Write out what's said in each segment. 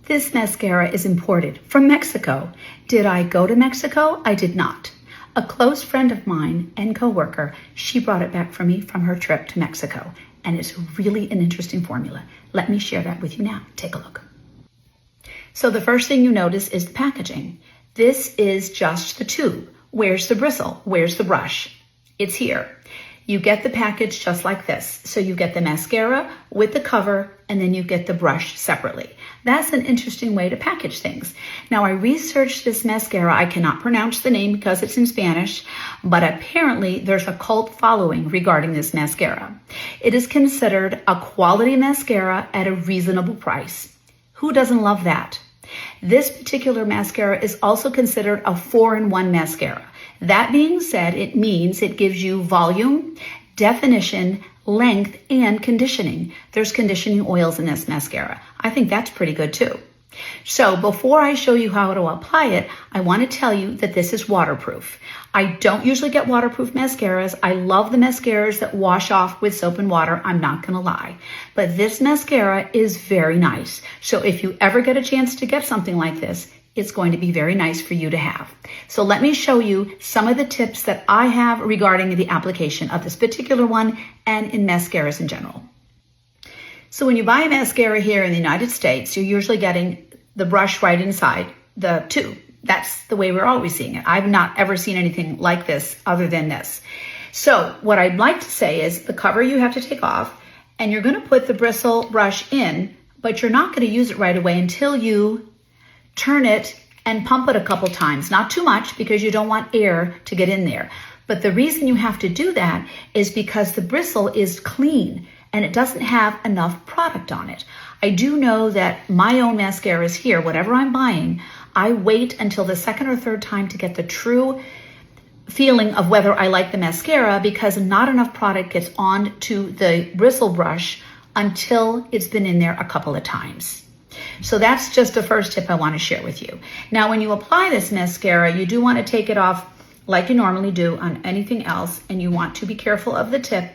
This mascara is imported from Mexico. Did I go to Mexico? I did not. A close friend of mine and coworker, she brought it back for me from her trip to Mexico, and it's really an interesting formula. Let me share that with you now. Take a look. So the first thing you notice is the packaging. This is just the tube. Where's the bristle? Where's the brush? It's here. You get the package just like this. So you get the mascara with the cover, and then you get the brush separately. That's an interesting way to package things. Now, I researched this mascara. I cannot pronounce the name because it's in Spanish, but apparently there's a cult following regarding this mascara. It is considered a quality mascara at a reasonable price. Who doesn't love that? This particular mascara is also considered a 4-in-1 mascara. That being said, it means it gives you volume, definition, length, and conditioning. There's conditioning oils in this mascara. I think that's pretty good too. So before I show you how to apply it, I want to tell you that this is waterproof. I don't usually get waterproof mascaras. I love the mascaras that wash off with soap and water. I'm not going to lie. But this mascara is very nice. So if you ever get a chance to get something like this, it's going to be very nice for you to have. So let me show you some of the tips that I have regarding the application of this particular one and in mascaras in general. So when you buy a mascara here in the United States, you're usually getting the brush right inside the tube. That's the way we're always seeing it. I've not ever seen anything like this other than this. So what I'd like to say is the cover you have to take off, and you're going to put the bristle brush in, but you're not going to use it right away until you turn it and pump it a couple times. Not too much because you don't want air to get in there. But the reason you have to do that is because the bristle is clean and it doesn't have enough product on it. I do know that my own mascaras here, whatever I'm buying, I wait until the second or third time to get the true feeling of whether I like the mascara, because not enough product gets onto the bristle brush until it's been in there a couple of times. So that's just the first tip I want to share with you. Now, when you apply this mascara, you do want to take it off like you normally do on anything else, and you want to be careful of the tip,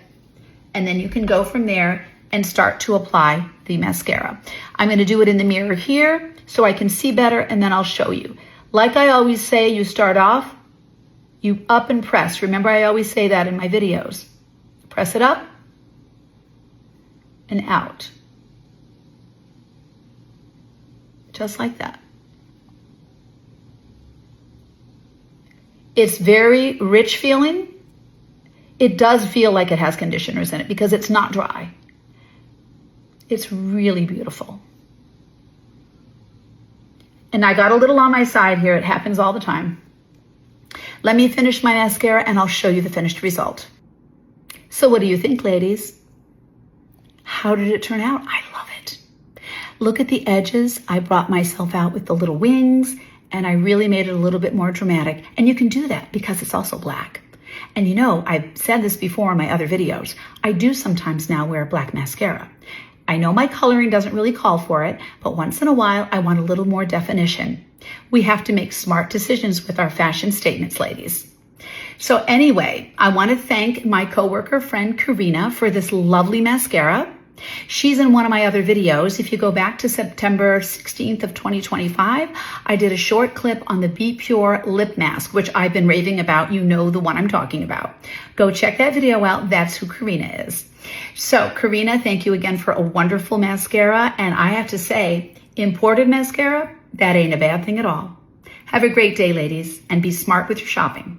and then you can go from there and start to apply the mascara. I'm going to do it in the mirror here so I can see better, and then I'll show you. Like I always say, you start off, you up and press. Remember, I always say that in my videos. Press it up and out. Just like that. It's very rich feeling. It does feel like it has conditioners in it because it's not dry. It's really beautiful. And I got a little on my side here. It happens all the time. Let me finish my mascara and I'll show you the finished result. So what do you think, ladies? How did it turn out? I love it. Look at the edges. I brought myself out with the little wings, and I really made it a little bit more dramatic. And you can do that because it's also black. And you know, I've said this before in my other videos, I do sometimes now wear black mascara. I know my coloring doesn't really call for it, but once in a while, I want a little more definition. We have to make smart decisions with our fashion statements, ladies. So anyway, I want to thank my coworker friend Karina for this lovely mascara. She's in one of my other videos. If you go back to September 16th of 2025, I did a short clip on the Be Pure lip mask, which I've been raving about. You know the one I'm talking about. Go check that video out. That's who Karina is. So Karina, thank you again for a wonderful mascara. And I have to say, imported mascara, that ain't a bad thing at all. Have a great day, ladies, and be smart with your shopping.